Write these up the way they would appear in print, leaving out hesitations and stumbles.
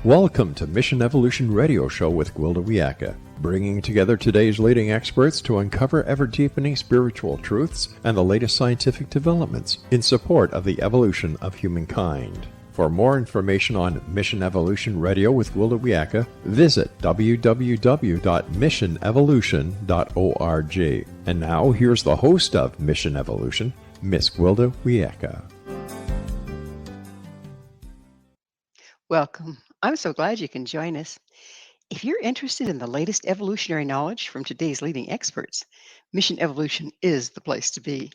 Welcome to Mission Evolution Radio Show with Gwilda Wiyaka, bringing together today's leading experts to uncover ever-deepening spiritual truths and the latest scientific developments in support of the evolution of humankind. For more information on Mission Evolution Radio with Gwilda Wiyaka, visit www.missionevolution.org. And now, here's the host of Mission Evolution, Miss Gwilda Wiyaka. Welcome. I'm so glad you can join us. If you're interested in the latest evolutionary knowledge from today's leading experts, Mission Evolution is the place to be.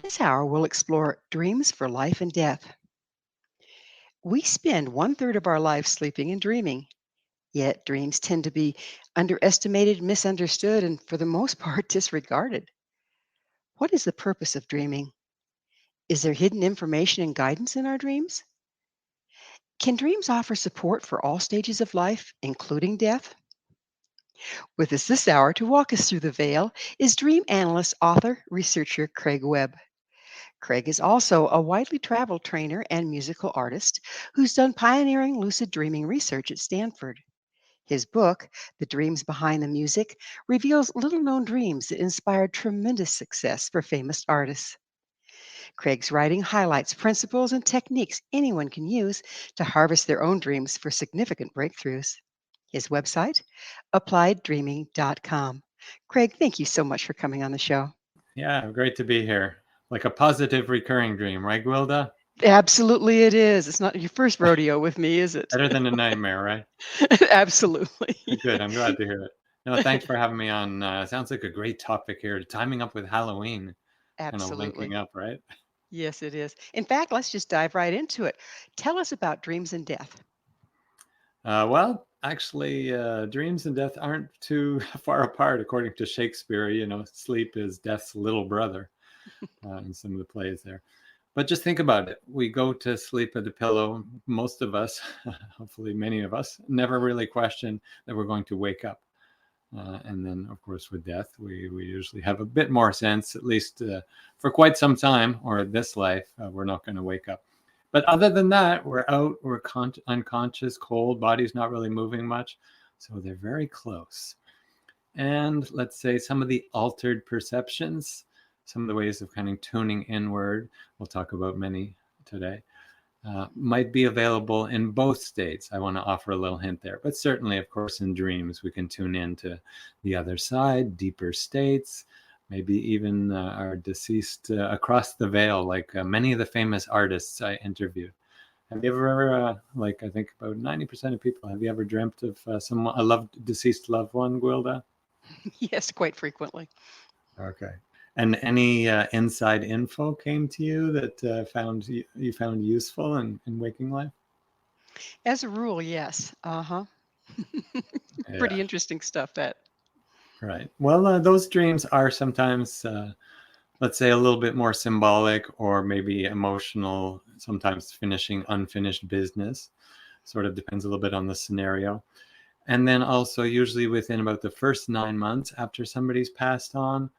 This hour, we'll explore dreams for life and death. We spend 1/3 of our life sleeping and dreaming, yet dreams tend to be underestimated, misunderstood, and for the most part, disregarded. What is the purpose of dreaming? Is there hidden information and guidance in our dreams? Can dreams offer support for all stages of life, including death? With us this hour to walk us through the veil is dream analyst, author, researcher Craig Webb. Craig is also a widely traveled trainer and musical artist who's done pioneering lucid dreaming research at Stanford. His book, The Dreams Behind the Music, reveals little-known dreams that inspired tremendous success for famous artists. Craig's writing highlights principles and techniques anyone can use to harvest their own dreams for significant breakthroughs. His website, applieddreaming.com. Craig, thank you so much for coming on the show. Yeah, great to be here. Like a positive recurring dream, right, Gwilda? Absolutely it is. It's not your first rodeo with me, is it? Better than a nightmare, right? Absolutely. Good, I'm glad to hear it. No, thanks for having me on. Sounds like a great topic here, timing up with Halloween. Absolutely. Kind of linking up, right? Yes, it is. In fact, let's just dive right into it. Tell us about dreams and death. Well, actually, dreams and death aren't too far apart, according to Shakespeare. You know, sleep is death's little brother in some of the plays there. But just think about it. We go to sleep at the pillow. Most of us, hopefully many of us, never really question that we're going to wake up. And then, of course, with death, we usually have a bit more sense, at least for quite some time, or this life, we're not going to wake up. But other than that, we're out, we're unconscious, cold, body's not really moving much. So they're very close. And let's say some of the altered perceptions, some of the ways of kind of tuning inward, we'll talk about many today, might be available in both states. I want to offer a little hint there. But certainly, of course, in dreams, we can tune into the other side, deeper states, maybe even our deceased across the veil, like many of the famous artists I interviewed. Have you ever, like I think about 90% of people, have you ever dreamt of a deceased loved one, Gwilda? Yes, quite frequently. Okay. And any inside info came to you that you found useful in waking life? As a rule, yes. Pretty interesting stuff, that. Right. Well, those dreams are sometimes, let's say, a little bit more symbolic or maybe emotional, sometimes finishing unfinished business. Sort of depends a little bit on the scenario. And then also usually within about the first 9 months after somebody's passed on,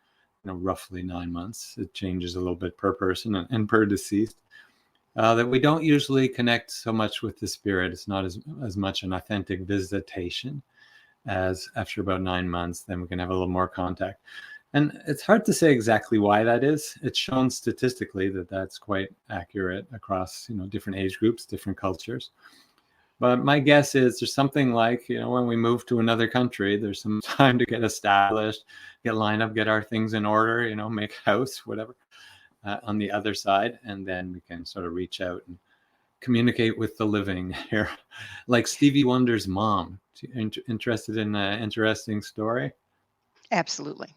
roughly 9 months. It changes a little bit per person and per deceased. That we don't usually connect so much with the spirit. It's not as much an authentic visitation as after about 9 months. Then we can have a little more contact. And it's hard to say exactly why that is. It's shown statistically that that's quite accurate across different age groups, different cultures. But my guess is there's something like, when we move to another country, there's some time to get established, get lined up, get our things in order, make house, whatever, on the other side. And then we can sort of reach out and communicate with the living here. Like Stevie Wonder's mom. Interested in an interesting story? Absolutely.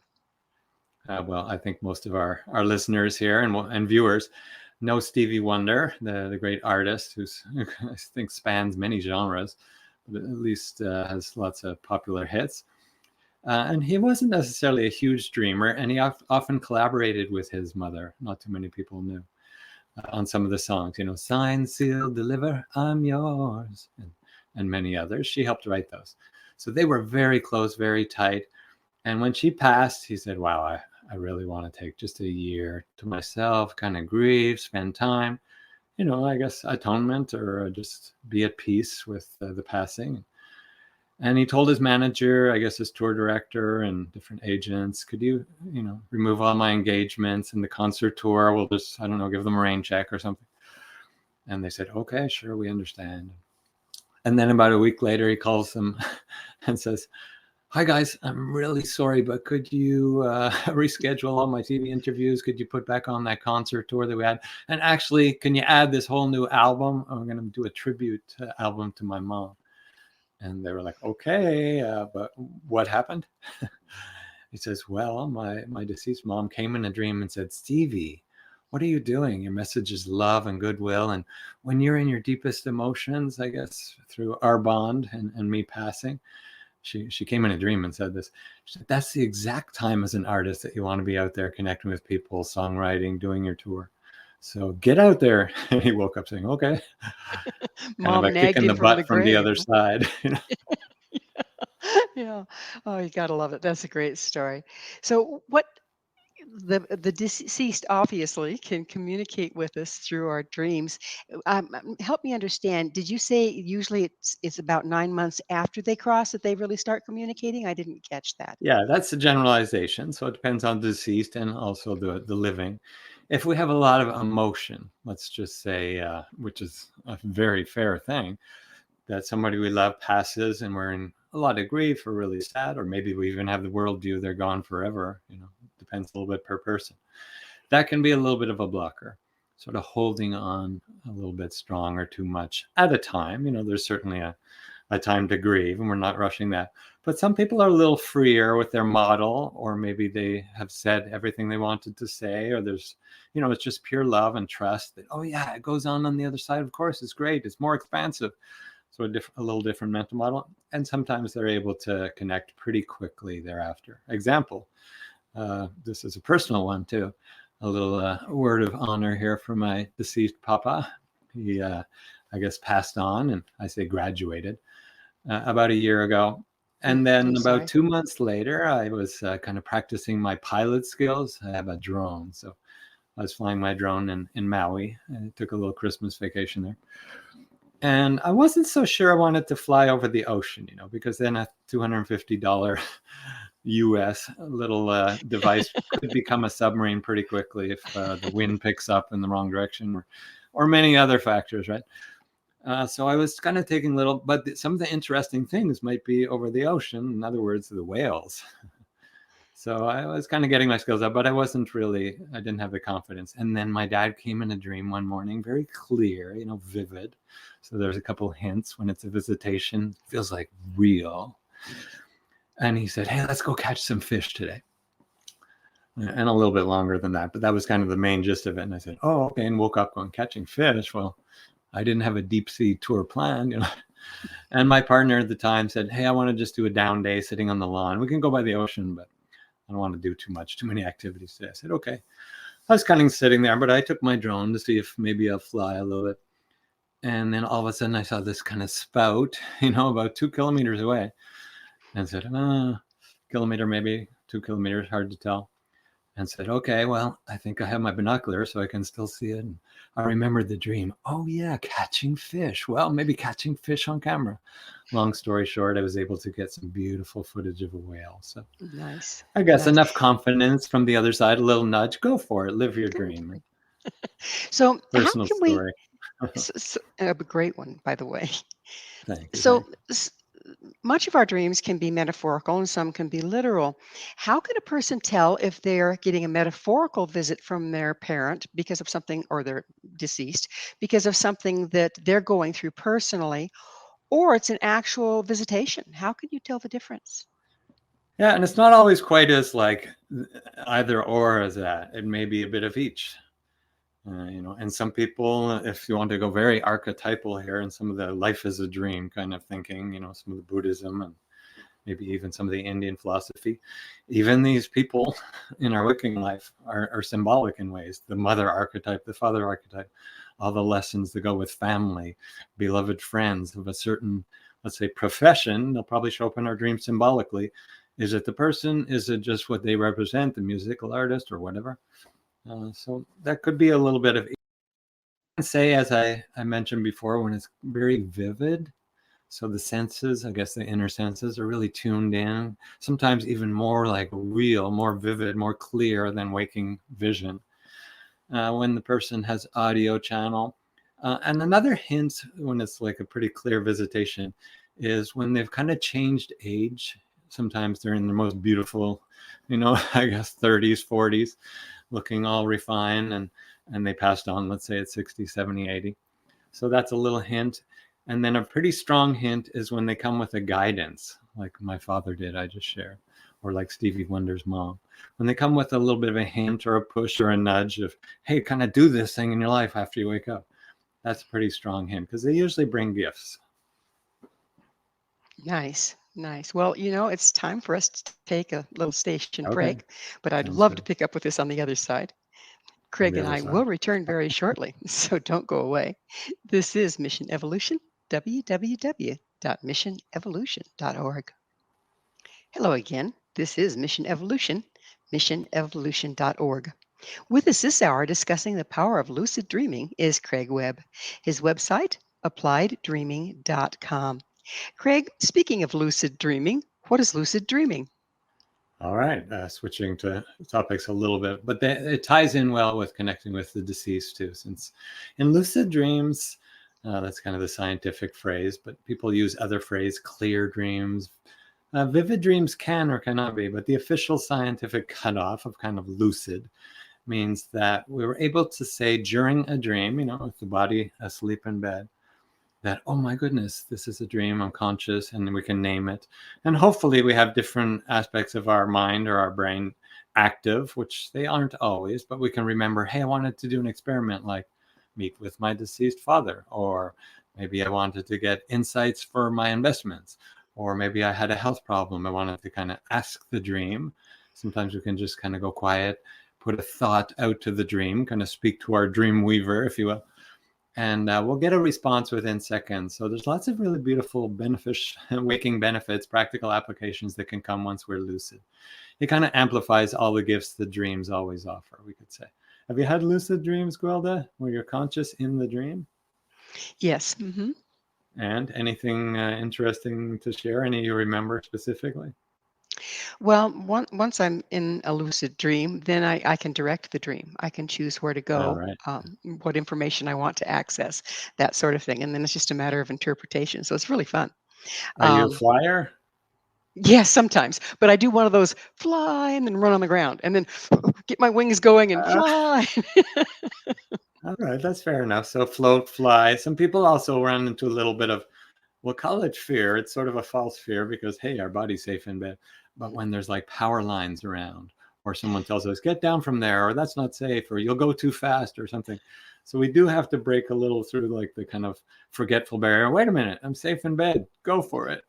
Well, I think most of our listeners here and viewers know Stevie Wonder, the great artist who's I think spans many genres, but at least has lots of popular hits. And he wasn't necessarily a huge dreamer, and he often collaborated with his mother. Not too many people knew on some of the songs. Sign, seal, deliver, I'm yours, and many others. She helped write those. So they were very close, very tight. And when she passed, he said, wow, I really want to take just a year to myself, kind of grieve, spend time. I guess atonement, or just be at peace with the passing. And he told his manager, I guess his tour director and different agents, could you, remove all my engagements and the concert tour? We'll just, I don't know, give them a rain check or something. And they said, okay, sure, we understand. And then about a week later, he calls them and says, hi guys, I'm really sorry, but could you reschedule all my TV interviews? Could you put back on that concert tour that we had? And actually, can you add this whole new album? I'm going to do a tribute album to my mom. And they were like, okay, but what happened? He says, well, my deceased mom came in a dream and said, Stevie, what are you doing? Your message is love and goodwill. And when you're in your deepest emotions, I guess, through our bond and me passing, she came in a dream and said this. She said, that's the exact time as an artist that you want to be out there connecting with people, songwriting, doing your tour. So get out there. And he woke up saying, okay. Mom kind of a nagged kick in him the from butt the from the grave. other side. Yeah. Oh, you gotta love it. That's a great story. So what the deceased obviously can communicate with us through our dreams. Help me understand. Did you say usually it's about 9 months after they cross that they really start communicating? I didn't catch that. Yeah, that's a generalization. So it depends on the deceased and also the living. If we have a lot of emotion, let's just say, which is a very fair thing, that somebody we love passes and we're in a lot of grief or really sad, or maybe we even have the worldview they're gone forever, depends a little bit per person. That can be a little bit of a blocker, sort of holding on a little bit strong or too much at a time. There's certainly a time to grieve, and we're not rushing that. But some people are a little freer with their model, or maybe they have said everything they wanted to say, or there's, it's just pure love and trust that, oh yeah, it goes on the other side. Of course, it's great. It's more expansive. So a little different mental model. And sometimes they're able to connect pretty quickly thereafter. Example, this is a personal one too. A little word of honor here for my deceased papa. He, I guess, passed on, and I say graduated, about a year ago. And then about 2 months later, I was kind of practicing my pilot skills. I have a drone. So I was flying my drone in Maui. I took a little Christmas vacation there. And I wasn't so sure I wanted to fly over the ocean, because then a $250 US little device could become a submarine pretty quickly if the wind picks up in the wrong direction, or many other factors, right? So I was kind of taking but some of the interesting things might be over the ocean. In other words, the whales. So I was kind of getting my skills up, but I didn't have the confidence. And then my dad came in a dream one morning, very clear, vivid. So there's a couple hints when it's a visitation, it feels like real. And he said, hey, let's go catch some fish today. And a little bit longer than that, but that was kind of the main gist of it. And I said, oh, okay. And woke up going, catching fish. Well, I didn't have a deep sea tour planned, And my partner at the time said, hey, I want to just do a down day sitting on the lawn. We can go by the ocean, but I don't want to do too many activities today. I said, okay. I was kind of sitting there, but I took my drone to see if maybe I'll fly a little bit. And then all of a sudden I saw this kind of spout, about 2 kilometers away. And said, kilometer, maybe 2 kilometers, hard to tell. And said, okay, well, I think I have my binoculars so I can still see it. And I remembered the dream. Oh yeah, catching fish. Well, maybe catching fish on camera. Long story short, I was able to get some beautiful footage of a whale. So Nice. I guess Nice. enough confidence from the other side, a little nudge, go for it, live your dream. So Personal how can story. a great one, by the way. Thank you. So much of our dreams can be metaphorical and some can be literal. How can a person tell if they're getting a metaphorical visit from their parent because of something, or they're deceased, because of something that they're going through personally, or it's an actual visitation? How can you tell the difference? Yeah, and it's not always quite as like either or as that. It may be a bit of each. And some people, if you want to go very archetypal here, and some of the life is a dream kind of thinking, some of the Buddhism and maybe even some of the Indian philosophy, even these people in our waking life are symbolic in ways. The mother archetype, the father archetype, all the lessons that go with family, beloved friends of a certain, let's say, profession, they'll probably show up in our dreams symbolically. Is it the person? Is it just what they represent, the musical artist or whatever? So that could be a little bit of say, as I mentioned before, when it's very vivid, so the senses, I guess the inner senses, are really tuned in, sometimes even more like real, more vivid, more clear than waking vision. When the person has audio channel. And another hint when it's like a pretty clear visitation is when they've kind of changed age. Sometimes they're in their most beautiful, I guess 30s, 40s, looking all refined, and they passed on, let's say at 60, 70, 80. So that's a little hint. And then a pretty strong hint is when they come with a guidance, like my father did, I just shared, or like Stevie Wonder's mom. When they come with a little bit of a hint or a push or a nudge of, hey, kind of do this thing in your life after you wake up, that's a pretty strong hint because they usually bring gifts. Nice, nice. Well, it's time for us to take a little station Okay, break, but I'd sounds love to good. pick up with this on the other side. On Craig the and other I side. will return very shortly, so don't go away. This is Mission Evolution, www.missionevolution.org. Hello again. This is Mission Evolution, missionevolution.org. With us this hour discussing the power of lucid dreaming is Craig Webb. His website, applieddreaming.com. Craig, speaking of lucid dreaming, what is lucid dreaming? All right, switching to topics a little bit, but it ties in well with connecting with the deceased too, since in lucid dreams, that's kind of the scientific phrase, but people use other phrase, clear dreams. Vivid dreams can or cannot be, but the official scientific cutoff of kind of lucid means that we were able to say during a dream, with the body asleep in bed, that, oh my goodness, this is a dream, I'm conscious, and we can name it. And hopefully we have different aspects of our mind or our brain active, which they aren't always, but we can remember, hey, I wanted to do an experiment like meet with my deceased father, or maybe I wanted to get insights for my investments, or maybe I had a health problem. I wanted to kind of ask the dream. Sometimes we can just kind of go quiet, put a thought out to the dream, kind of speak to our dream weaver, if you will, and we'll get a response within seconds. So there's lots of really beautiful waking benefits, practical applications that can come once we're lucid. It kind of amplifies all the gifts the dreams always offer, we could say. Have you had lucid dreams, Gwilda, where you're conscious in the dream? Yes. Mm-hmm. And anything interesting to share? Any you remember specifically? Well, once I'm in a lucid dream, then I can direct the dream. I can choose where to All go, right. what information I want to access, that sort of thing. And then it's just a matter of interpretation. So it's really fun. Are you a Um, flyer? yes, sometimes, but I do one of those fly and then run on the ground and then get my wings going and Uh, fly. all right, that's fair enough. So float, fly. Some people also run into a little bit of, we'll call it fear. It's sort of a false fear because, hey, our body's safe in bed. But when there's like power lines around, or someone tells us, get down from there, or that's not safe, or you'll go too fast, or something. So we do have to break a little through like the kind of forgetful barrier. Wait a minute, I'm safe in bed. Go for it.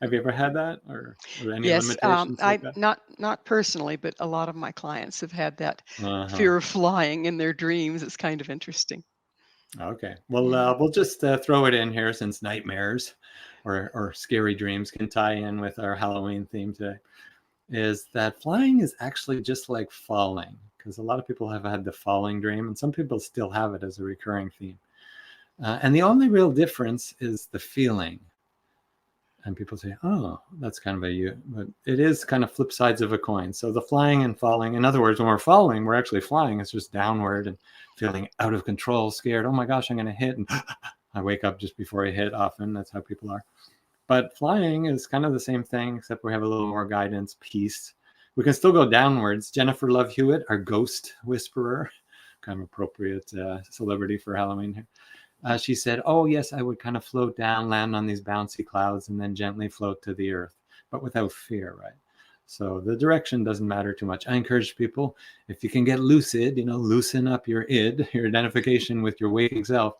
Have you ever had that, or any Yes, limitations like I that? not personally, but a lot of my clients have had that Uh-huh. fear of flying in their dreams. It's kind of interesting. Okay. Well, Yeah. we'll just throw it in here since nightmares or scary dreams can tie in with our Halloween theme today. Is that flying is actually just like falling, because a lot of people have had the falling dream, and some people still have it as a recurring theme. And the only real difference is the feeling. And people say, oh, that's kind of a you, but it is kind of flip sides of a coin. So the flying and falling, in other words, when we're falling, we're actually flying. It's just downward and feeling out of control, scared. Oh my gosh, I'm going to hit. And I wake up just before I hit often. That's how people are. But flying is kind of the same thing, except we have a little more guidance, peace. We can still go downwards. Jennifer Love Hewitt, our ghost whisperer, kind of appropriate celebrity for Halloween here. She said, oh, yes, I would kind of float down, land on these bouncy clouds, and then gently float to the earth, but without fear, right? So the direction doesn't matter too much. I encourage people, if you can get lucid, loosen up your id, your identification with your waking self,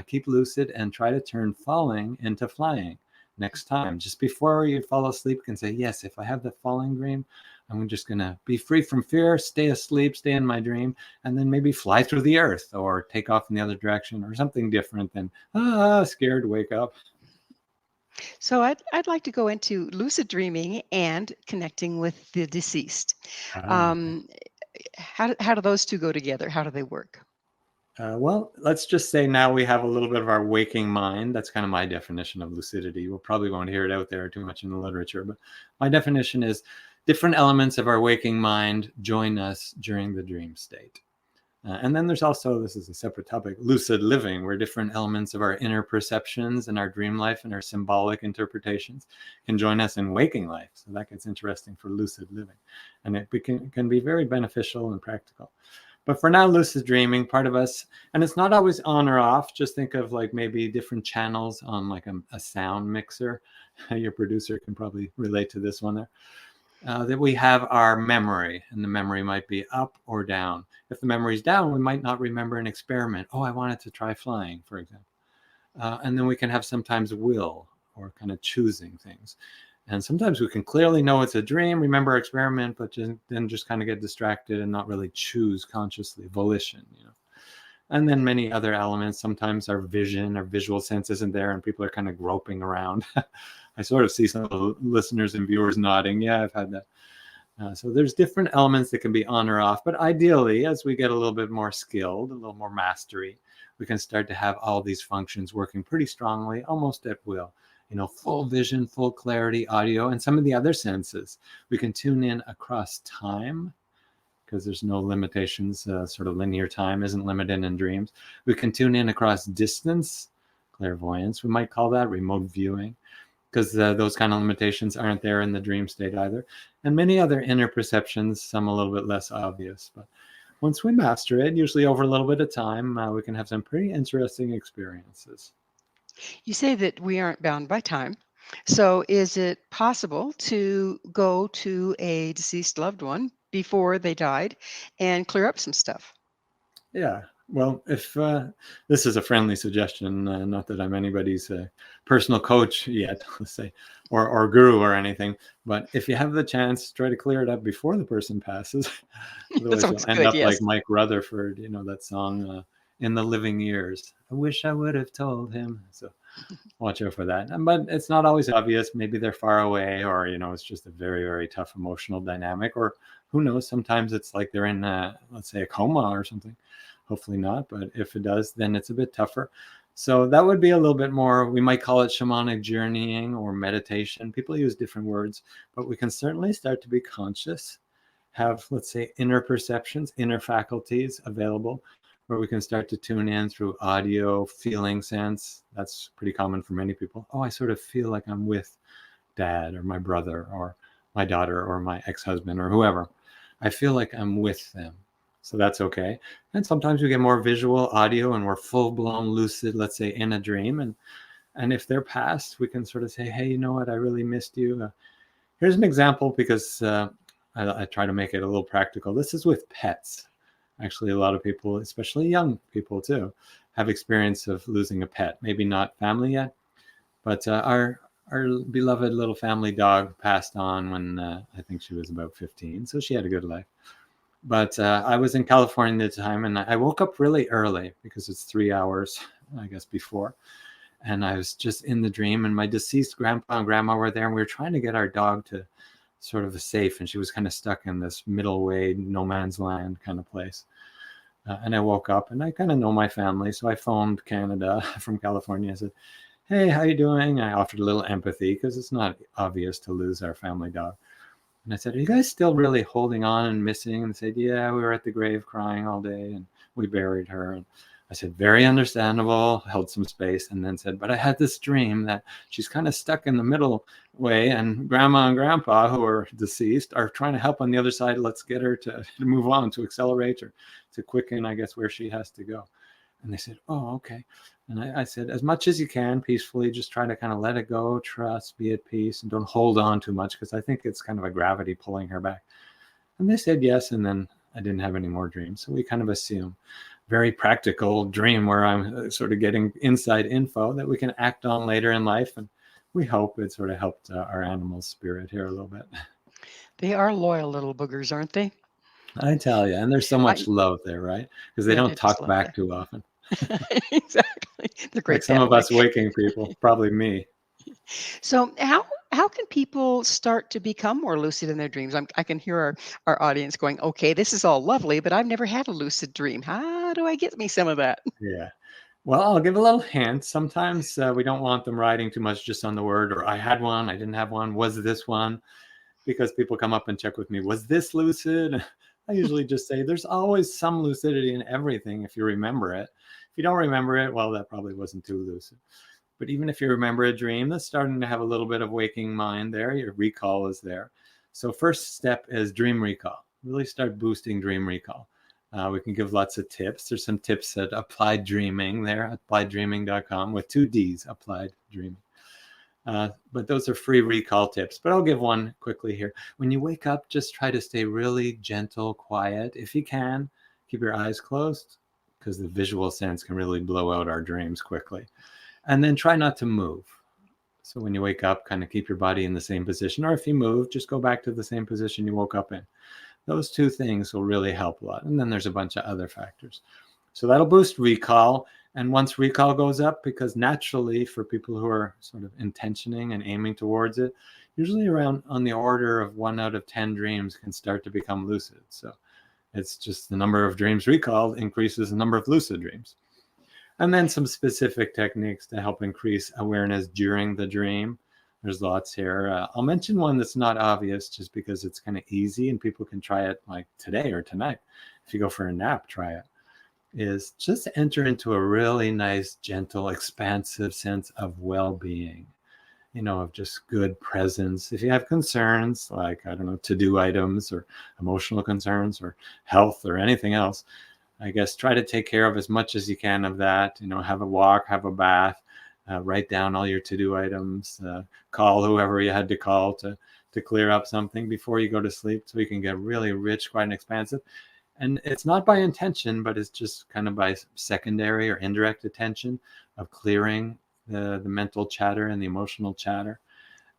keep lucid and try to turn falling into flying next time. Just before you fall asleep, you can say, yes, if I have the falling dream, I'm just going to be free from fear, stay asleep, stay in my dream, and then maybe fly through the earth or take off in the other direction or something different than, scared, wake up. So I'd like to go into lucid dreaming and connecting with the deceased. Okay. Um, how do those two go together? How do they work? Well, let's just say now we have a little bit of our waking mind. That's kind of my definition of lucidity. We'll probably won't hear it out there too much in the literature, but my definition is different elements of our waking mind join us during the dream state. And then there's also, this is a separate topic, lucid living, where different elements of our inner perceptions and our dream life and our symbolic interpretations can join us in waking life. So that gets interesting for lucid living. And it can be very beneficial and practical. But for now, lucid dreaming, part of us, and it's not always on or off. Just think of like maybe different channels on like a sound mixer. Your producer can probably relate to this one there. That we have our memory, and the memory might be up or down. If the memory's down, we might not remember an experiment. Oh, I wanted to try flying, for example. And then we can have sometimes will, or kind of choosing things. And sometimes we can clearly know it's a dream, remember our experiment, but then just kind of get distracted and not really choose consciously, volition, you know. And then many other elements. Sometimes our vision, our visual sense isn't there, and people are kind of groping around. I sort of see some of the listeners and viewers nodding. Yeah, I've had that. So there's different elements that can be on or off. But ideally, as we get a little bit more skilled, a little more mastery, we can start to have all these functions working pretty strongly, almost at will. You know, full vision, full clarity, audio, and some of the other senses. We can tune in across time, because there's no limitations. Sort of linear time isn't limited in dreams. We can tune in across distance, clairvoyance, we might call that, remote viewing, because those kind of limitations aren't there in the dream state either. And many other inner perceptions, some a little bit less obvious. But once we master it, usually over a little bit of time, we can have some pretty interesting experiences. You say that we aren't bound by time. So is it possible to go to a deceased loved one before they died and clear up some stuff? Yeah. Well, if this is a friendly suggestion, not that I'm anybody's personal coach yet, let's say, or guru or anything, but if you have the chance, try to clear it up before the person passes. Otherwise, you'll Sounds end good, up yes. like Mike Rutherford, you know, that song, In the Living Years. I wish I would have told him. So watch out for that. But it's not always obvious. Maybe they're far away, or, you know, it's just a very, very tough emotional dynamic, or who knows, sometimes it's like they're in, let's say, a coma or something. Hopefully not, but if it does, then it's a bit tougher. So that would be a little bit more, we might call it shamanic journeying or meditation. People use different words, but we can certainly start to be conscious, have, let's say, inner perceptions, inner faculties available, where we can start to tune in through audio, feeling sense. That's pretty common for many people. Oh, I sort of feel like I'm with dad or my brother or my daughter or my ex-husband or whoever. I feel like I'm with them. So that's okay. And sometimes we get more visual, audio, and we're full-blown lucid, let's say, in a dream. And if they're past, we can sort of say, hey, you know what? I really missed you. Here's an example, because I try to make it a little practical. This is with pets. Actually, a lot of people, especially young people too, have experience of losing a pet. Maybe not family yet, but our beloved little family dog passed on when I think she was about 15. So she had a good life. But I was in California at the time, and I woke up really early because it's 3 hours, I guess, before. And I was just in the dream, and my deceased grandpa and grandma were there, and we were trying to get our dog to sort of a safe, and she was kind of stuck in this middle way, no man's land kind of place. And I woke up, and I kind of know my family, so I phoned Canada from California. I said, hey, how you doing? I offered a little empathy, because it's not obvious to lose our family dog. And I said, are you guys still really holding on and missing? And they said, yeah, we were at the grave crying all day, and we buried her. And I said, very understandable, held some space, and then said, but I had this dream that she's kind of stuck in the middle way, and grandma and grandpa, who are deceased, are trying to help on the other side. Let's get her to move on, to accelerate her, to quicken, I guess, where she has to go. And they said, oh, okay. And I said, as much as you can, peacefully, just try to kind of let it go, trust, be at peace, and don't hold on too much, because I think it's kind of a gravity pulling her back. And they said yes, and then I didn't have any more dreams. So we kind of assume. Very practical dream where I'm sort of getting inside info that we can act on later in life. And we hope it sort of helped our animal spirit here a little bit. They are loyal little boogers, aren't they? I tell you, and there's so much love there, right? Because they Yeah, don't they're just talk back lovely. too often. Exactly. They're Like great some of family. us waking people, probably me. So how can people start to become more lucid in their dreams? I can hear our audience going, okay, this is all lovely, but I've never had a lucid dream. How How do I get me some of that? Yeah. Well, I'll give a little hint. Sometimes we don't want them riding too much just on the word, or I had one, I didn't have one, was this one? Because people come up and check with me, was this lucid? I usually just say there's always some lucidity in everything if you remember it. If you don't remember it, well, that probably wasn't too lucid. But even if you remember a dream that's starting to have a little bit of waking mind there, your recall is there. So first step is dream recall. Really start boosting dream recall. We can give lots of tips. There's some tips at Applied Dreaming there, appliedDreaming.com with 2 Ds, Applied Dreaming. But those are free recall tips. But I'll give one quickly here. When you wake up, just try to stay really gentle, quiet. If you can, keep your eyes closed, because the visual sense can really blow out our dreams quickly. And then try not to move. So when you wake up, kind of keep your body in the same position. Or if you move, just go back to the same position you woke up in. Those 2 things will really help a lot. And then there's a bunch of other factors. So that'll boost recall. And once recall goes up, because naturally for people who are sort of intentioning and aiming towards it, usually around on the order of 1 out of 10 dreams can start to become lucid. So it's just the number of dreams recalled increases the number of lucid dreams. And then some specific techniques to help increase awareness during the dream. There's lots here. I'll mention one that's not obvious just because it's kind of easy and people can try it like today or tonight. If you go for a nap, try it. Is just enter into a really nice, gentle, expansive sense of well-being, of just good presence. If you have concerns like, I don't know, to-do items or emotional concerns or health or anything else, I guess try to take care of as much as you can of that. Have a walk, have a bath, write down all your to-do items, call whoever you had to call to clear up something before you go to sleep, so you can get really rich, quiet, and expansive. And it's not by intention, but it's just kind of by secondary or indirect attention of clearing the mental chatter and the emotional chatter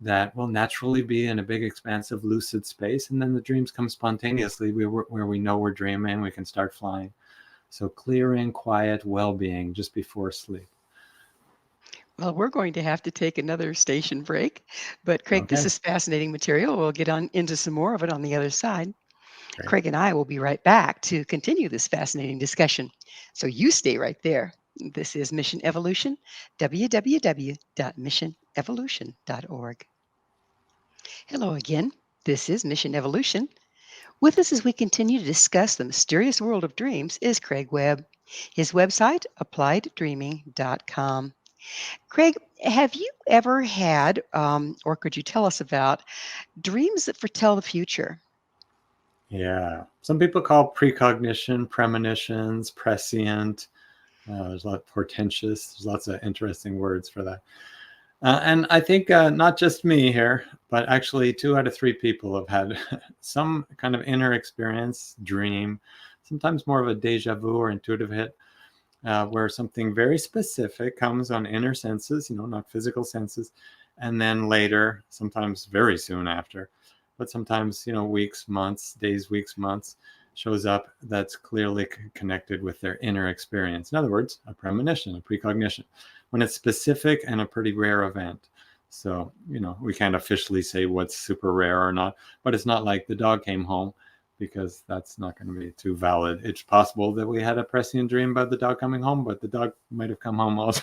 that will naturally be in a big, expansive, lucid space. And then the dreams come spontaneously where we know we're dreaming, we can start flying. So clearing, quiet, well-being just before sleep. Well, we're going to have to take another station break. But Craig, this Okay. is fascinating material. We'll get on into some more of it on the other side. Great. Craig and I will be right back to continue this fascinating discussion. So you stay right there. This is Mission Evolution, www.missionevolution.org. Hello again. This is Mission Evolution. With us as we continue to discuss the mysterious world of dreams is Craig Webb. His website, appliedDreaming.com. Craig, have you ever had, or could you tell us about, dreams that foretell the future? Yeah. Some people call precognition, premonitions, prescient. There's a lot of portentous. There's lots of interesting words for that. And I think not just me here, but actually 2 out of 3 people have had some kind of inner experience, dream, sometimes more of a deja vu or intuitive hit, where something very specific comes on inner senses, not physical senses. And then later, sometimes very soon after, but sometimes, weeks, months, days, weeks, months, shows up that's clearly connected with their inner experience. In other words, a premonition, a precognition, when it's specific and a pretty rare event. So, we can't officially say what's super rare or not, but it's not like the dog came home, because that's not going to be too valid. It's possible that we had a prescient dream about the dog coming home, but the dog might have come home also.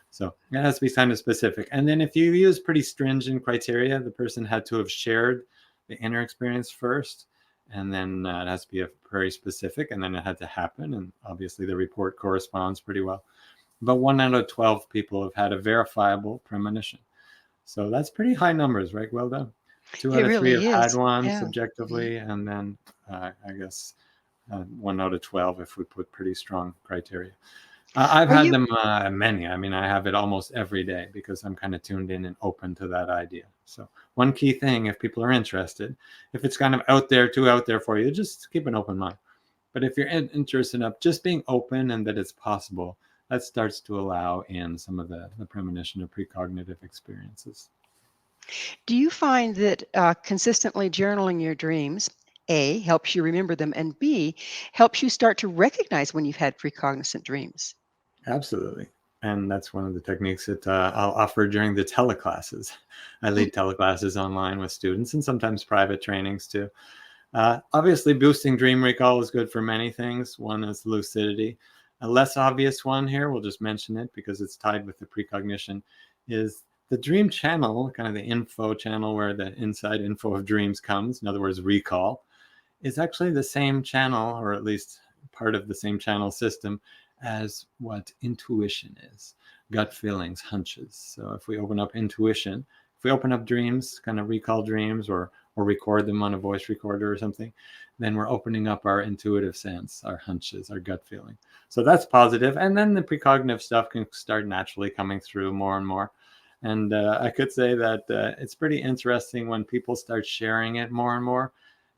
So it has to be kind of specific. And then if you use pretty stringent criteria, the person had to have shared the inner experience first, and then it has to be very specific, and then it had to happen. And obviously the report corresponds pretty well. But 1 out of 12 people have had a verifiable premonition. So that's pretty high numbers, right, Gwilda? 2 out It of 3 really have had is. one Yeah. subjectively, and then I guess 1 out of 12 if we put pretty strong criteria. I've Are had you them many. I mean, I have it almost every day because I'm kind of tuned in and open to that idea. So one key thing, if people are interested, if it's kind of out there, too out there for you, just keep an open mind. But if you're interested enough, just being open and that it's possible, that starts to allow in some of the premonition or precognitive experiences. Do you find that consistently journaling your dreams, A, helps you remember them, and B, helps you start to recognize when you've had precognizant dreams? Absolutely. And that's one of the techniques that I'll offer during the teleclasses. I lead teleclasses online with students and sometimes private trainings too. Obviously, boosting dream recall is good for many things. One is lucidity. A less obvious one here, we'll just mention it because it's tied with the precognition, is the dream channel, kind of the info channel where the inside info of dreams comes, in other words, recall, is actually the same channel, or at least part of the same channel system as what intuition is, gut feelings, hunches. So if we open up intuition, if we open up dreams, kind of recall dreams or record them on a voice recorder or something, then we're opening up our intuitive sense, our hunches, our gut feeling. So that's positive. And then the precognitive stuff can start naturally coming through more and more. And I could say that it's pretty interesting when people start sharing it more and more.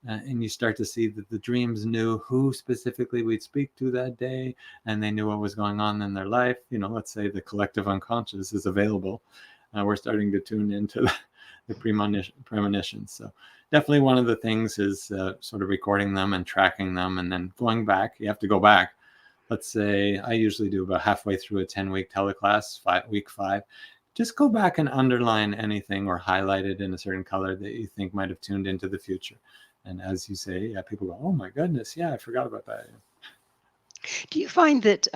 And you start to see that the dreams knew who specifically we'd speak to that day, and they knew what was going on in their life. You know, let's say the collective unconscious is available. We're starting to tune into the premonitions. So definitely one of the things is sort of recording them and tracking them, and then going back. You have to go back. Let's say I usually do about halfway through a 10-week teleclass, week 5. Just go back and underline anything or highlight it in a certain color that you think might have tuned into the future. And as you say, yeah, people go, oh my goodness, yeah, I forgot about that. Do you find that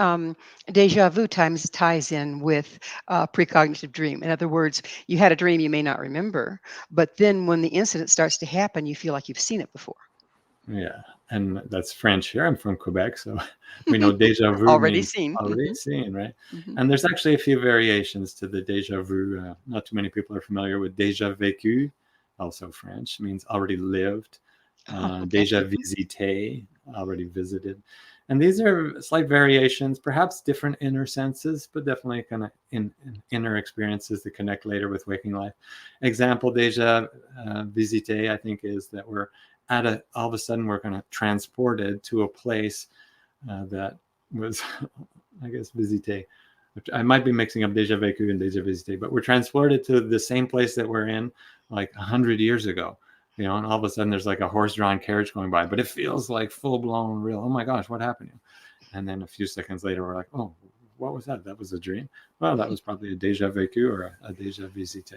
deja vu times ties in with precognitive dream? In other words, you had a dream you may not remember, but then when the incident starts to happen, you feel like you've seen it before. Yeah, and that's French here. I'm from Quebec, so we know déjà vu Already means seen. already seen, right? Mhm. And there's actually a few variations to the déjà vu. Not too many people are familiar with déjà vécu, also French, means already lived. Oh, okay. Déjà visité, already visited. And these are slight variations, perhaps different inner senses, but definitely kind of inner experiences that connect later with waking life. Example, déjà visité, I think, is that we're all of a sudden we're kind of transported to a place that was, I guess, visité. I might be mixing up déjà vécu and déjà visité, but we're transported to the same place that we're in like 100 years ago. You know, and all of a sudden there's like a horse-drawn carriage going by, but it feels like full-blown real. Oh my gosh, what happened? And then a few seconds later, we're like, oh, what was that? That was a dream? Well, that was probably a déjà vécu or a déjà visité.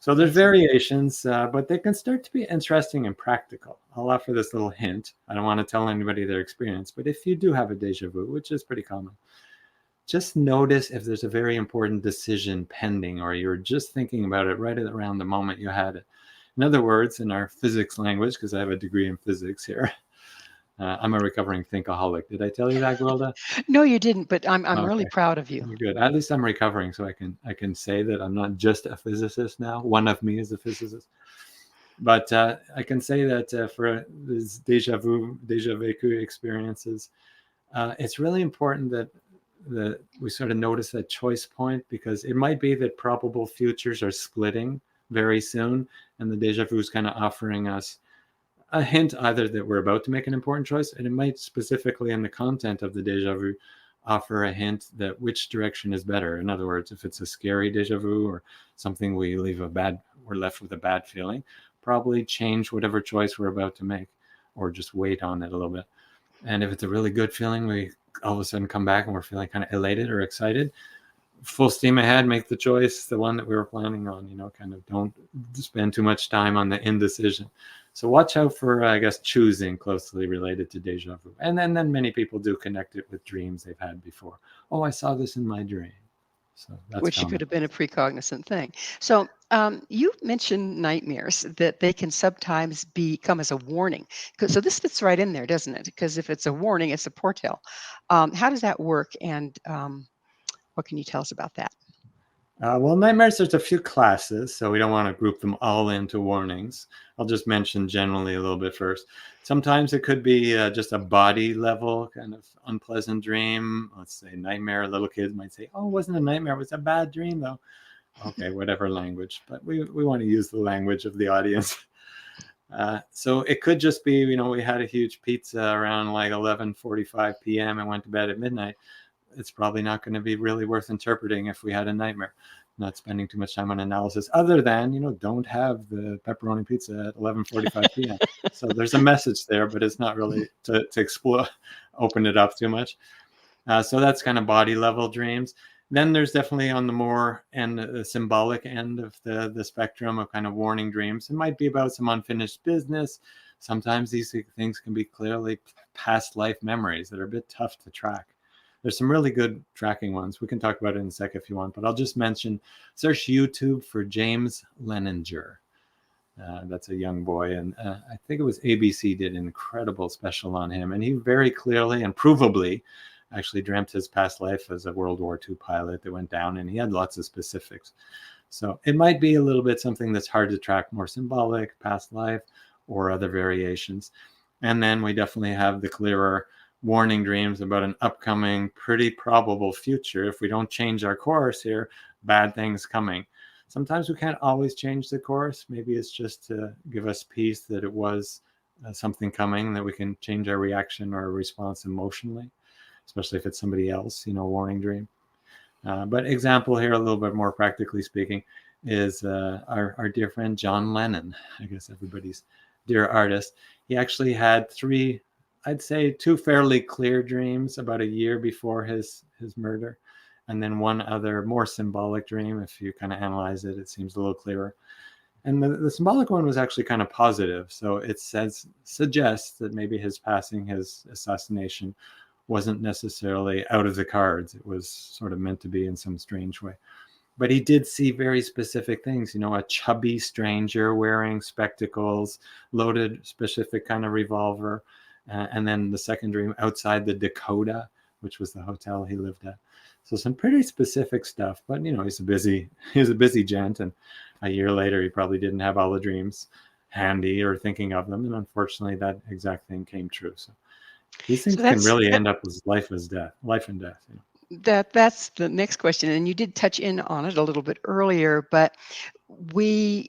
So there's variations, but they can start to be interesting and practical. I'll offer this little hint. I don't want to tell anybody their experience, but if you do have a déjà vu, which is pretty common, just notice if there's a very important decision pending or you're just thinking about it right around the moment you had it. In other words, in our physics language, because I have a degree in physics here, I'm a recovering thinkaholic. Did I tell you that, Gwilda? No, you didn't, but I'm Okay. really proud of you. Good. At least I'm recovering, so I can say that I'm not just a physicist now. One of me is a physicist. But I can say that for these déjà vécu experiences, it's really important that we sort of notice that choice point, because it might be that probable futures are splitting very soon, and the déjà vu is kind of offering us a hint either that we're about to make an important choice, and it might specifically in the content of the déjà vu offer a hint that which direction is better. In other words, if it's a scary déjà vu or something we're left with a bad feeling, probably change whatever choice we're about to make, or just wait on it a little bit. And if it's a really good feeling, we all of a sudden come back and we're feeling kind of elated or excited, full steam ahead, make the choice, the one that we were planning on, kind of don't spend too much time on the indecision. So watch out for, I guess, choosing closely related to déjà vu. And then many people do connect it with dreams they've had before. Oh, I saw this in my dream. So that's Which common. could have been a precognizant thing. So you mentioned nightmares, that they can sometimes come as a warning. So this fits right in there, doesn't it? Because if it's a warning, it's a foretell. How does that work? And what can you tell us about that? Well, nightmares, there's a few classes, so we don't want to group them all into warnings. I'll just mention generally a little bit first. Sometimes it could be just a body level kind of unpleasant dream. Let's say nightmare. Little kids might say, oh, it wasn't a nightmare. It was a bad dream, though. Okay, whatever language. But we want to use the language of the audience. So it could just be, we had a huge pizza around like 11:45 p.m. and went to bed at midnight. It's probably not going to be really worth interpreting if we had a nightmare. Not spending too much time on analysis, other than, don't have the pepperoni pizza at 11:45 p.m. So there's a message there, but it's not really to explore, open it up too much. So that's kind of body level dreams. Then there's definitely on the more the symbolic end of the spectrum of kind of warning dreams. It might be about some unfinished business, Sometimes these things can be clearly past life memories that are a bit tough to track. There's some really good tracking ones. We can talk about it in a sec if you want, but I'll just mention, search YouTube for James Leninger. That's a young boy, and I think it was ABC did an incredible special on him, and he very clearly and provably actually dreamt his past life as a World War II pilot that went down, and he had lots of specifics. So it might be a little bit something that's hard to track, more symbolic, past life, or other variations. And then we definitely have the clearer warning dreams about an upcoming, pretty probable future. If we don't change our course here, bad things coming. Sometimes we can't always change the course. Maybe it's just to give us peace that it was something coming, that we can change our reaction or response emotionally, especially if it's somebody else, warning dream. But example here, a little bit more practically speaking, is our dear friend John Lennon, I guess everybody's dear artist. He actually had two fairly clear dreams about a year before his murder, and then one other more symbolic dream. If you kind of analyze it, it seems a little clearer. And the symbolic one was actually kind of positive. So it suggests that maybe his passing, his assassination, wasn't necessarily out of the cards. It was sort of meant to be in some strange way. But he did see very specific things, a chubby stranger wearing spectacles, loaded specific kind of revolver. And then the second dream, outside the Dakota, which was the hotel he lived at. So some pretty specific stuff, but he's a busy gent, and a year later he probably didn't have all the dreams handy or thinking of them, and unfortunately that exact thing came true. So these things can really end up as life and death. That's the next question, and you did touch in on it a little bit earlier, but when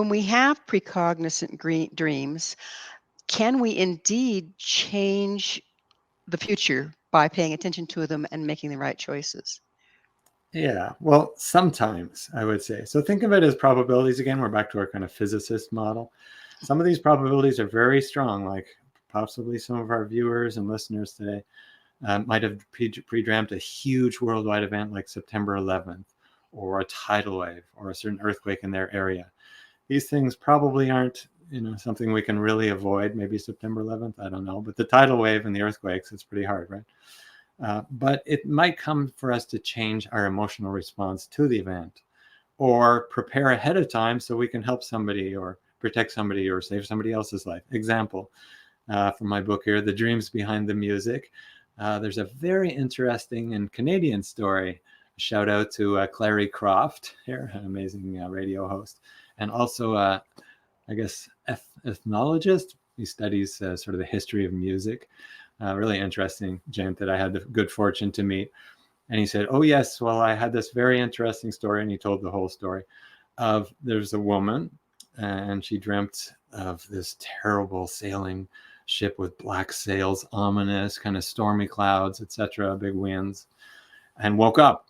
we have precognizant dreams, can we indeed change the future by paying attention to them and making the right choices? Yeah, well, sometimes I would say. So think of it as probabilities again. We're back to our kind of physicist model. Some of these probabilities are very strong, like possibly some of our viewers and listeners today might have pre-dreamt a huge worldwide event like September 11th, or a tidal wave, or a certain earthquake in their area. These things probably aren't something we can really avoid. Maybe September 11th, I don't know. But the tidal wave and the earthquakes, it's pretty hard, right? But it might come for us to change our emotional response to the event, or prepare ahead of time so we can help somebody or protect somebody or save somebody else's life. Example from my book here, The Dreams Behind the Music. There's a very interesting and Canadian story. Shout out to Clary Croft here, an amazing radio host, and also I guess ethnologist. He studies sort of the history of music. Really interesting gent that I had the good fortune to meet. And he said, oh yes, well, I had this very interesting story. And he told the whole story of, there's a woman and she dreamt of this terrible sailing ship with black sails, ominous, kind of stormy clouds, etc., big winds, and woke up.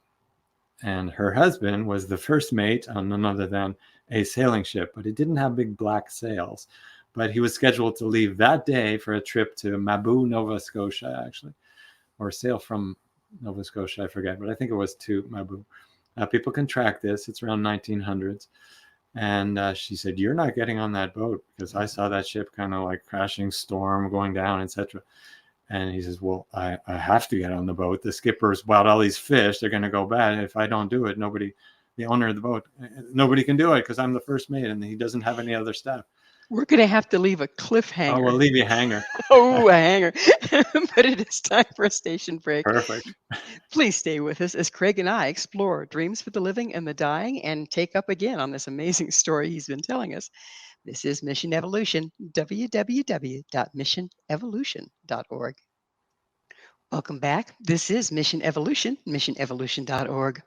And her husband was the first mate on none other than a sailing ship, but it didn't have big black sails. But he was scheduled to leave that day for a trip to Mabou, Nova Scotia, actually, or sail from Nova Scotia, I forget, but I think it was to Mabou. People can track this. It's around 1900s. And she said, you're not getting on that boat because I saw that ship kind of like crashing, storm going down, etc. And he says, well, I have to get on the boat. The skipper's wild all these fish. They're going to go bad. If I don't do it, the owner of the boat, nobody can do it because I'm the first mate and he doesn't have any other staff. We're going to have to leave a cliffhanger. Oh, we'll leave you a hanger. Oh, a hanger. But it is time for a station break. Perfect. Please stay with us as Craig and I explore dreams for the living and the dying and take up again on this amazing story he's been telling us. This is Mission Evolution, www.missionevolution.org. Welcome back. This is Mission Evolution, missionevolution.org.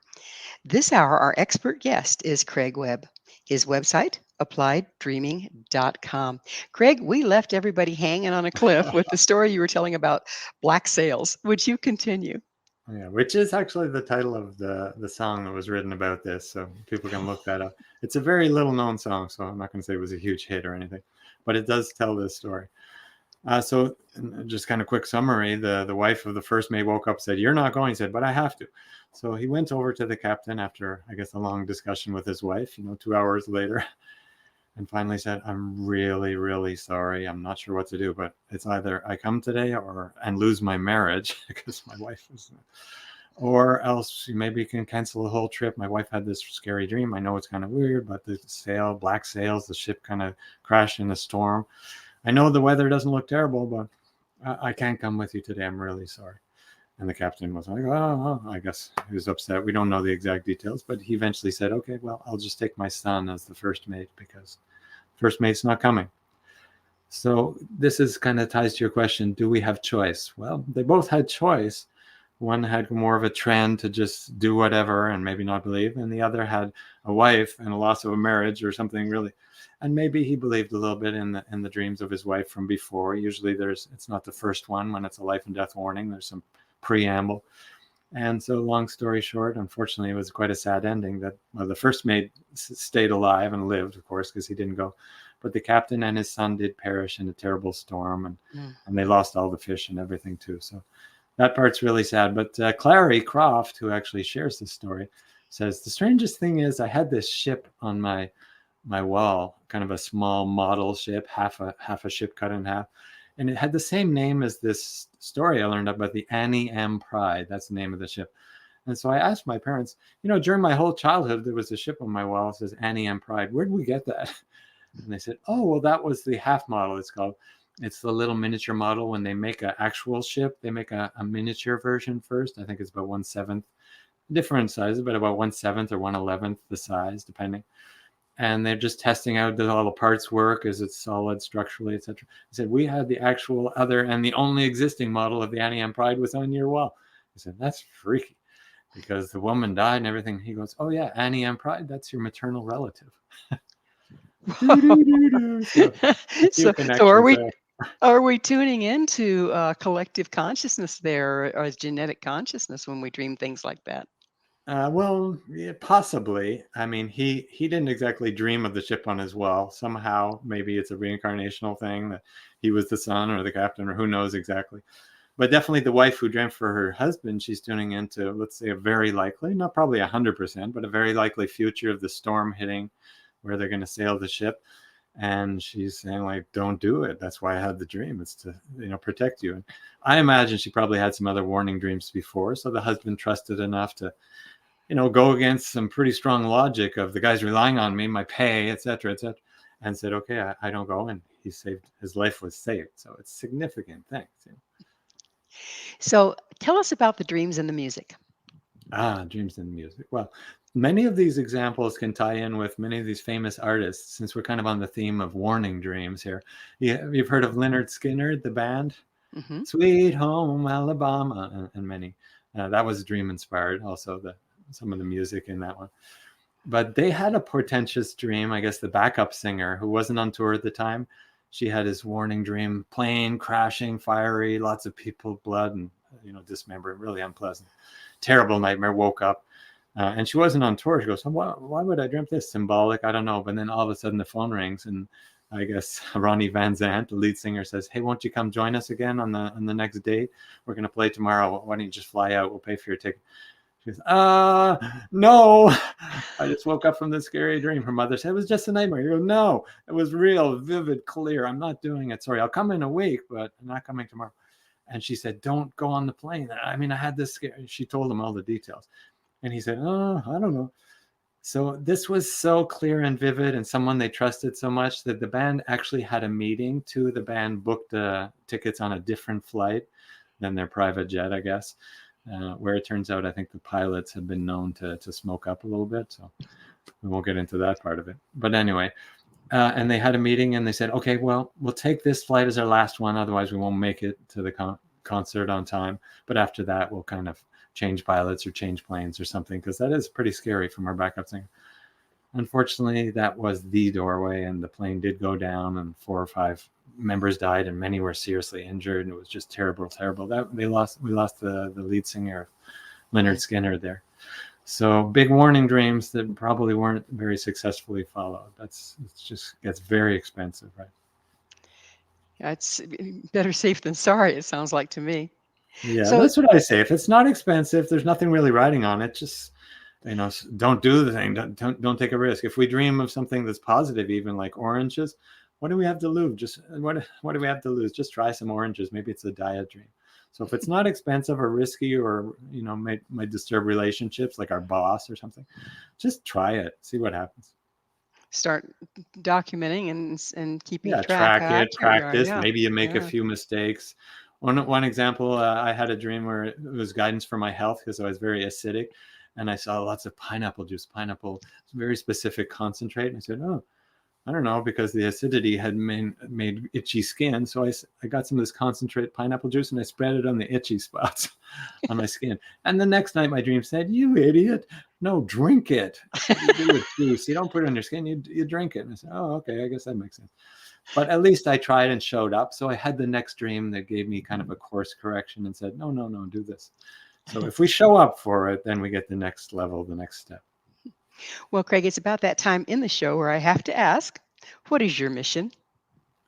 This hour, our expert guest is Craig Webb. His website, applieddreaming.com. Craig, we left everybody hanging on a cliff with the story you were telling about black sails. Would you continue? Yeah, which is actually the title of the song that was written about this, so people can look that up. It's a very little known song, so I'm not going to say it was a huge hit or anything, but it does tell this story. So just kind of quick summary, the wife of the first mate woke up, said, you're not going. He said, but I have to. So he went over to the captain after, I guess, a long discussion with his wife, 2 hours later. and finally said, "I'm really, really sorry. I'm not sure what to do, but it's either I come today and lose my marriage because my wife is, or else maybe you can cancel the whole trip. My wife had this scary dream. I know it's kind of weird, but the black sails, the ship kind of crashed in a storm. I know the weather doesn't look terrible, but I can't come with you today. I'm really sorry." And the captain was like, "Oh, I guess he was upset." We don't know the exact details, but he eventually said, "Okay, well, I'll just take my son as the first mate because first mate's not coming." So this is kind of ties to your question, do we have choice? Well, they both had choice. One had more of a trend to just do whatever and maybe not believe, and the other had a wife and a loss of a marriage or something really. And maybe he believed a little bit in the dreams of his wife from before. Usually it's not the first one when it's a life and death warning. There's some preamble. And so long story short, unfortunately, it was quite a sad ending that the first mate stayed alive and lived, of course, because he didn't go. But the captain and his son did perish in a terrible storm, and they lost all the fish and everything too. So that part's really sad. But Clary Croft, who actually shares this story, says, "The strangest thing is I had this ship on my wall, kind of a small model ship, half a ship cut in half. And it had the same name as this story I learned about, the Annie M. Pride. That's the name of the ship. And so I asked my parents, during my whole childhood, there was a ship on my wall that says Annie M. Pride. Where did we get that?" And they said, "Oh, well, that was the half model, it's called. It's the little miniature model. When they make an actual ship, they make a miniature version first. I think it's about 1/7, different sizes, but about 1/7 or 1/11 the size, depending. And they're just testing out, does all the parts work? Is it solid structurally, etc. I said, "We had the actual other and the only existing model of the Annie M. Pride was on your wall." I said, "That's freaky," because the woman died and everything. He goes, "Oh yeah, Annie M. Pride, that's your maternal relative." So are we tuning into collective consciousness there, or genetic consciousness when we dream things like that? Well, yeah, possibly. I mean, he didn't exactly dream of the ship on his wall. Somehow, maybe it's a reincarnational thing that he was the son or the captain, or who knows exactly. But definitely the wife who dreamt for her husband, she's tuning into, let's say, a very likely, not probably 100%, but a very likely future of the storm hitting where they're going to sail the ship. And she's saying, like, "Don't do it. That's why I had the dream. It's to, protect you." And I imagine she probably had some other warning dreams before. So the husband trusted enough to, go against some pretty strong logic of the guy's relying on me, my pay, et cetera, and said, "Okay, I don't go." And his life was saved. So it's significant things. So tell us about the dreams and the music. Dreams and music. Well, many of these examples can tie in with many of these famous artists, since we're kind of on the theme of warning dreams here. You've heard of Lynyrd Skynyrd, the band? Mm-hmm. Sweet Home Alabama, and many. That was dream inspired, also some of the music in that one. But they had a portentous dream. I guess the backup singer, who wasn't on tour at the time, she had his warning dream: plane crashing, fiery, lots of people, blood, and dismemberment, really unpleasant, terrible nightmare. Woke up, and she wasn't on tour. She goes, "Why would I dream this? Symbolic? I don't know." But then all of a sudden the phone rings, and I guess Ronnie Van Zant, the lead singer, says, "Hey, won't you come join us again on the next date? We're going to play tomorrow. Why don't you just fly out? We'll pay for your ticket." She goes, "No, I just woke up from this scary dream." Her mother said, "It was just a nightmare." You go, "No, it was real, vivid, clear. I'm not doing it. Sorry, I'll come in a week, but I'm not coming tomorrow." And she said, "Don't go on the plane. I mean, I had this scary." She told him all the details. And he said, "Oh, I don't know." So this was so clear and vivid, and someone they trusted so much that the band actually had a meeting. Two of the band booked tickets on a different flight than their private jet, I guess, where it turns out I think the pilots have been known to smoke up a little bit. So we won't get into that part of it. But anyway, and they had a meeting and they said, "Okay, well, we'll take this flight as our last one. Otherwise, we won't make it to the concert on time. But after that, we'll kind of change pilots or change planes or something, because that is pretty scary," from our backup singer. Unfortunately, that was the doorway, and the plane did go down, and 4 or 5 members died, and many were seriously injured, and it was just terrible. We lost the lead singer, Lynyrd Skynyrd, there. So big warning dreams that probably weren't very successfully followed. It's just gets very expensive, right? Yeah, it's better safe than sorry, it sounds like to me. Yeah, So that's what I say. If it's not expensive, there's nothing really riding on it. Just don't do the thing. Don't take a risk. If we dream of something that's positive, even like oranges, what do we have to lose? What do we have to lose? Just try some oranges. Maybe it's a diet dream. So if it's not expensive or risky, or might disturb relationships, like our boss or something, just try it. See what happens. Start documenting and keeping track. Track it, practice. Maybe you make a few mistakes. One example, I had a dream where it was guidance for my health because I was very acidic, and I saw lots of pineapple juice, very specific concentrate. And I said, oh, I don't know, because the acidity had made itchy skin. So I got some of this concentrate pineapple juice and I spread it on the itchy spots on my skin. And the next night my dream said, you idiot, no, drink it. You do with juice. You don't put it on your skin, you drink it. And I said, oh, okay, I guess that makes sense. But at least I tried and showed up. So I had the next dream that gave me kind of a course correction and said, no, do this. So if we show up for it, then we get the next level, the next step. Well, Craig, it's about that time in the show where I have to ask, what is your mission?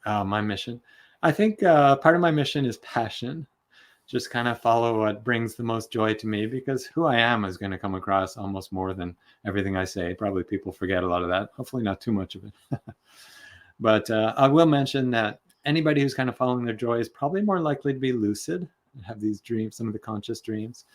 My mission? I think part of my mission is passion. Just kind of follow what brings the most joy to me, because who I am is going to come across almost more than everything I say. Probably people forget a lot of that. Hopefully not too much of it. But I will mention that anybody who's kind of following their joy is probably more likely to be lucid and have these dreams, some of the conscious dreams.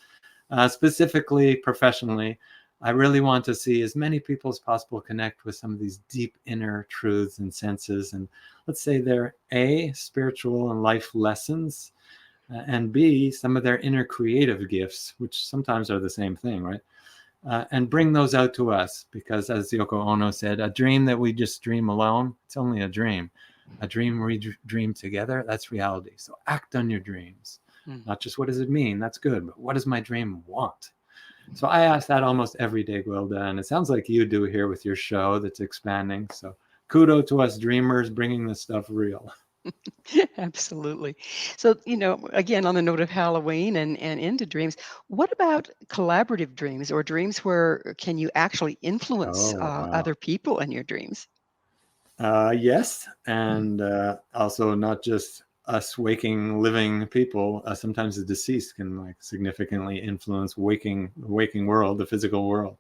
Specifically, professionally, I really want to see as many people as possible connect with some of these deep inner truths and senses. And let's say they're A, spiritual and life lessons, and B, some of their inner creative gifts, which sometimes are the same thing, right? And bring those out to us, because as Yoko Ono said, a dream that we just dream alone, it's only a dream. A dream we dream together, that's reality. So act on your dreams. Not just what does it mean, that's good, but what does my dream want? So I ask that almost every day, Gwilda, and it sounds like you do here with your show that's expanding. So kudos to us dreamers bringing this stuff real. Absolutely. So, again, on the note of Halloween and into dreams, what about collaborative dreams, or dreams where can you actually influence other people in your dreams? Yes, and also not just us waking, living people. Sometimes the deceased can significantly influence waking world, the physical world.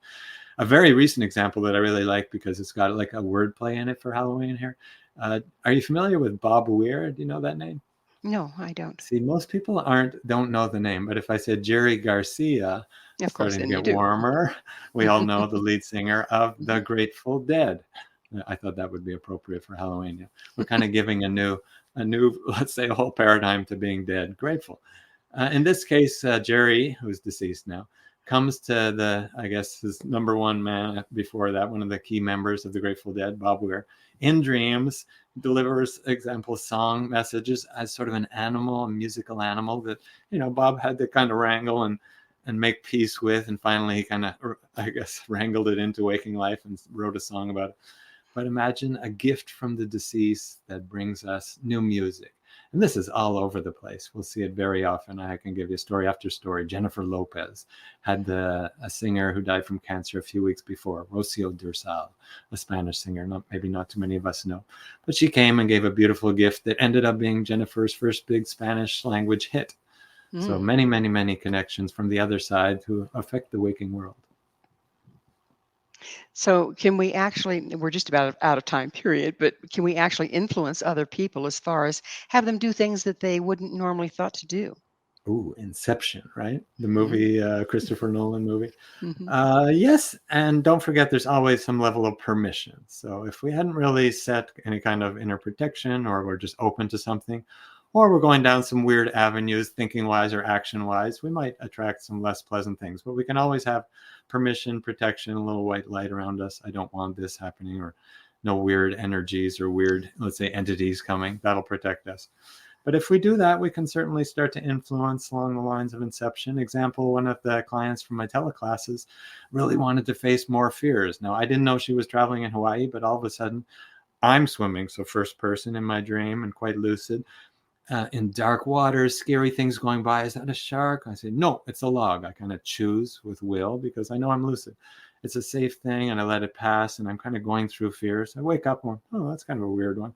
A very recent example that I really like, because it's got like a wordplay in it for Halloween here. Are you familiar with Bob Weir? Do you know that name? No, I don't. See, most people don't know the name, but if I said Jerry Garcia, of course, starting to get warmer. We all know the lead singer of the Grateful Dead. I thought that would be appropriate for Halloween. Yeah. We're kind of giving a new, let's say, a whole paradigm to being dead. Grateful. In this case, Jerry, who's deceased now, comes to his number one man before that, one of the key members of the Grateful Dead, Bob Weir, in dreams, delivers example song messages as sort of an animal, a musical animal that, Bob had to kind of wrangle and make peace with. And finally, he kind of, wrangled it into waking life and wrote a song about it. But imagine a gift from the deceased that brings us new music. And this is all over the place. We'll see it very often. I can give you story after story. Jennifer Lopez had a singer who died from cancer a few weeks before, Rocio Dursal, a Spanish singer. Maybe not too many of us know. But she came and gave a beautiful gift that ended up being Jennifer's first big Spanish language hit. So many, many, many connections from the other side to affect the waking world. So can we actually, we're just about out of time period, but can we actually influence other people as far as have them do things that they wouldn't normally thought to do? Ooh, Inception, right? The movie, Christopher Nolan movie. Yes, and don't forget there's always some level of permission. So if we hadn't really set any kind of inner protection, or we're just open to something, or we're going down some weird avenues, thinking-wise or action-wise, we might attract some less pleasant things. But we can always have permission, protection, a little white light around us. I don't want this happening, or no weird energies or weird, let's say, entities coming. That'll protect us. But if we do that, we can certainly start to influence along the lines of Inception. Example, one of the clients from my teleclasses really wanted to face more fears. Now, I didn't know she was traveling in Hawaii, but all of a sudden, I'm swimming, so first person in my dream and quite lucid. In dark waters, scary things going by. Is that a shark? I say, no, it's a log. I kind of choose with will because I know I'm lucid. It's a safe thing, and I let it pass, and I'm kind of going through fears. I wake up and, oh, that's kind of a weird one.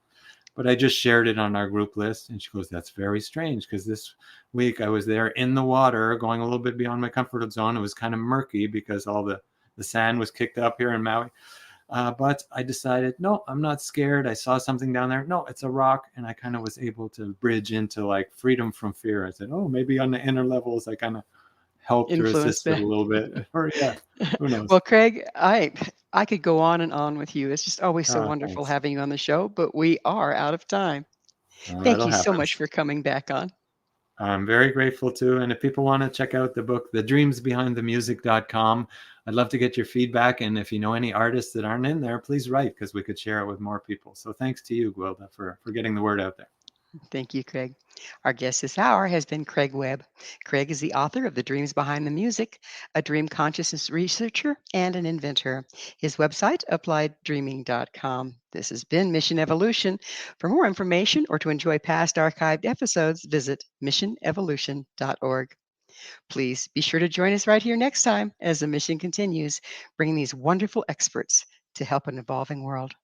But I just shared it on our group list, and she goes, that's very strange, because this week I was there in the water going a little bit beyond my comfort zone. It was kind of murky because all the the sand was kicked up here in Maui. But I decided, no, I'm not scared. I saw something down there. No, it's a rock. And I kind of was able to bridge into like freedom from fear. I said, oh, maybe on the inner levels, I kind of helped or Influence assisted that. a little bit. Or yeah, who knows? Well, Craig, I could go on and on with you. It's just always so wonderful Thanks. having you on the show, but we are out of time. Thank That'll you so happen. much for coming back on. I'm very grateful too. And if people want to check out the book, thedreamsbehindthemusic.com, I'd love to get your feedback. And if you know any artists that aren't in there, please write, because we could share it with more people. So thanks to you, Gwilda, for getting the word out there. Thank you, Craig. Our guest this hour has been Craig Webb. Craig is the author of The Dreams Behind the Music, a dream consciousness researcher and an inventor. His website, applieddreaming.com. This has been Mission Evolution. For more information or to enjoy past archived episodes, visit missionevolution.org. Please be sure to join us right here next time as the mission continues, bringing these wonderful experts to help an evolving world.